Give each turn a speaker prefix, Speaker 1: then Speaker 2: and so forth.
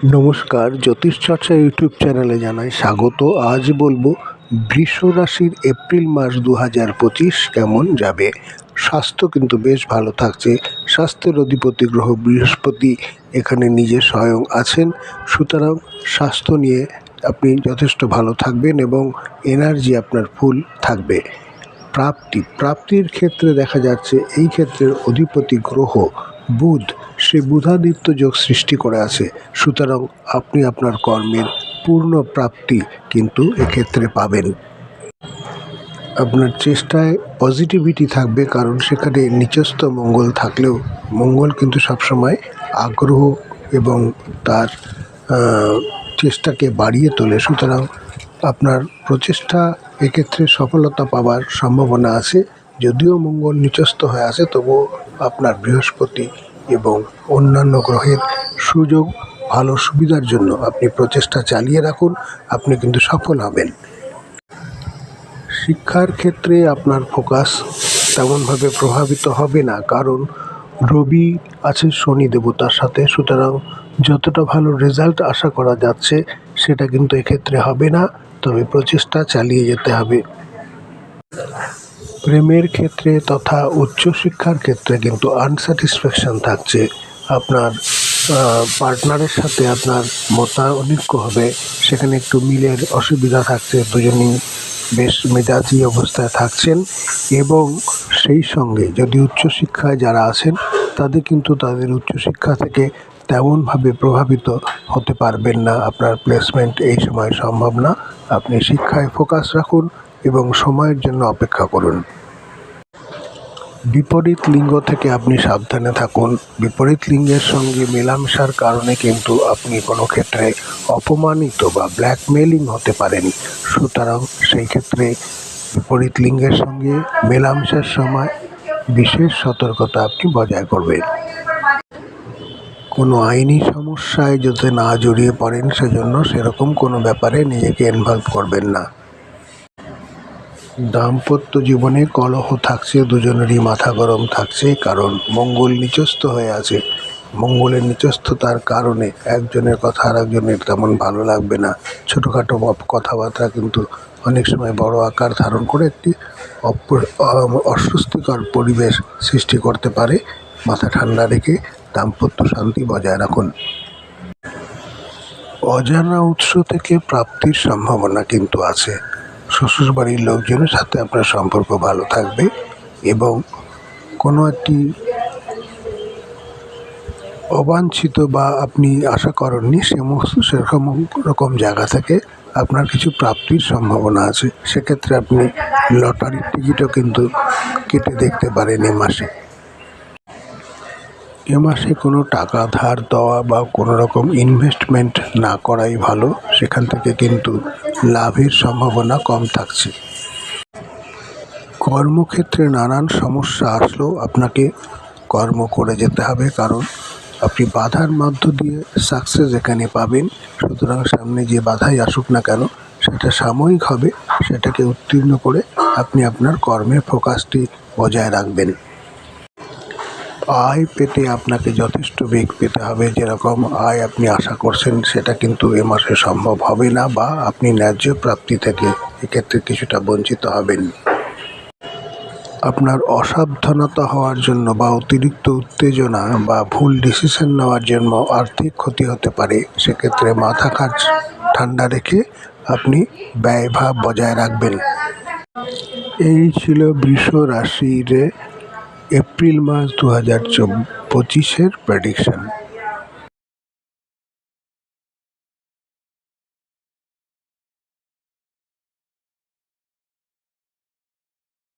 Speaker 1: নমস্কার, জ্যোতিষচর্চা ইউটিউব চ্যানেলে জানাই স্বাগত। আজ বলবো বৃষ রাশির এপ্রিল মাস 2025 কেমন যাবে। স্বাস্থ্য কিন্তু বেশ ভালো থাকছে। স্বাস্থ্যের অধিপতি গ্রহ বৃহস্পতি এখানে নিজে স্বয়ং আছেন, সুতরাং স্বাস্থ্য নিয়ে আপনি যথেষ্ট ভালো থাকবেন এবং এনার্জি আপনার ফুল থাকবে। প্রাপ্তির ক্ষেত্রে দেখা যাচ্ছে এই ক্ষেত্রের অধিপতি গ্রহ বুধ, সে বুধাদিত্য যোগ সৃষ্টি করে আছে, সুতরাং আপনি আপনার কর্মের পূর্ণ প্রাপ্তি কিন্তু এক্ষেত্রে পাবেন। আপনার চেষ্টায় পজিটিভিটি থাকবে, কারণ সেখানে নিচস্থ মঙ্গল থাকলেও মঙ্গল কিন্তু সবসময় আগ্রহ এবং তার চেষ্টাকে বাড়িয়ে তোলে, সুতরাং আপনার প্রচেষ্টা এক্ষেত্রে সফলতা পাওয়ার সম্ভাবনা আছে। যদিও মঙ্গল নিচস্থ হয়ে আছে, তবুও আপনার বৃহস্পতি এবং অন্যান্য গ্রহের সুযোগ ভালো সুবিধার জন্য আপনি প্রচেষ্টা চালিয়ে রাখুন, আপনি কিন্তু সফল হবেন। শিক্ষার ক্ষেত্রে আপনার ফোকাস তেমনভাবে প্রভাবিত হবে না, কারণ রবি আছে শনি দেবতার সাথে, সুতরাং যতটা ভালো রেজাল্ট আশা করা যাচ্ছে সেটা কিন্তু এক্ষেত্রে হবে না, তবে প্রচেষ্টা চালিয়ে যেতে হবে। প্রেমের ক্ষেত্রে তথা উচ্চশিক্ষার ক্ষেত্রে কিন্তু আনস্যাটিসফ্যাকশন থাকছে। আপনার পার্টনারের সাথে আপনার মতানৈক্য হবে, সেখানে একটু মিলের অসুবিধা থাকছে, দুজনেই বেশ মেজাজি অবস্থায় থাকছেন। এবং সেই সঙ্গে যদি উচ্চশিক্ষায় যারা আছেন তাদের কিন্তু তাদের উচ্চশিক্ষা থেকে তেমনভাবে প্রভাবিত হতে পারবেন না। আপনার প্লেসমেন্ট এই সময় সম্ভব না। আপনি শিক্ষায় ফোকাস রাখুন এবং সময়ের জন্য অপেক্ষা করুন। বিপরীত লিঙ্গ থেকে আপনি সাবধানে থাকুন। বিপরীত লিঙ্গের সঙ্গে মেলামেশার কারণে কিন্তু আপনি কোনো ক্ষেত্রে অপমানিত বা ব্ল্যাকমেলিং হতে পারেন, সুতরাং সেই ক্ষেত্রে বিপরীত লিঙ্গের সঙ্গে মেলামেশার সময় বিশেষ সতর্কতা আপনি বজায় করবেন। কোনো আইনি সমস্যায় যাতে না জড়িয়ে পড়েন, সেজন্য সেরকম কোনো ব্যাপারে নিজেকে ইনভলভ করবেন না। দাম্পত্য জীবনে কলহ থাকছে, দুজনেরই মাথা গরম থাকছে, কারণ মঙ্গল নিচস্থ হয়ে আছে। মঙ্গলের নিচস্থতার কারণে একজনের কথা আর একজনের তেমন ভালো লাগবে না। ছোটোখাটো কথাবার্তা কিন্তু অনেক সময় বড় আকার ধারণ করে একটি অস্বস্তিকর পরিবেশ সৃষ্টি করতে পারে। মাথা ঠান্ডা রেখে দাম্পত্য শান্তি বজায় রাখুন। অজানা উৎস থেকে প্রাপ্তির সম্ভাবনা কিন্তু আছে। শ্বশুরবাড়ির লোকজনের সাথে আপনার সম্পর্ক ভালো থাকবে এবং কোনো একটি অবাঞ্ছিত বা আপনি আশা করেননি সেরকম জায়গা থেকে আপনার কিছু প্রাপ্তির সম্ভাবনা আছে। সেক্ষেত্রে আপনি লটারির টিকিটও কিন্তু কেটে দেখতে পারেন এ মাসে কোনো টাকা ধার দেওয়া বা কোনো রকম ইনভেস্টমেন্ট না করাই ভালো, সেখান থেকে কিন্তু লাভের সম্ভাবনা কম থাকছে। কর্মক্ষেত্রে নানান সমস্যা আসলেও আপনাকে কর্ম করে যেতে হবে, কারণ আপনি বাধার মধ্য দিয়ে সাকসেস এখানে পাবেন। সুতরাং সামনে যে বাধাই আসুক না কেন, সেটা সাময়িক হবে, সেটাকে উত্তীর্ণ করে আপনি আপনার কর্মের ফোকাসটি বজায় রাখবেন। আয় পেতে আপনাকে যথেষ্ট বেগ পেতে হবে। যেরকম আয় আপনি আশা করছেন সেটা কিন্তু এ মাসে সম্ভব হবে না, বা আপনি ন্যায্য প্রাপ্তি থেকে এক্ষেত্রে কিছুটা বঞ্চিত হবেন। আপনার অসাবধানতা হওয়ার জন্য বা অতিরিক্ত উত্তেজনা বা ভুল ডিসিশন নেওয়ার জন্য আর্থিক ক্ষতি হতে পারে। সেক্ষেত্রে মাথা ঠান্ডা রেখে আপনি ব্যয়ভাব বজায় রাখবেন। এই ছিল বৃষ রাশির এপ্রিল মাস 2025-এর প্রেডিকশন।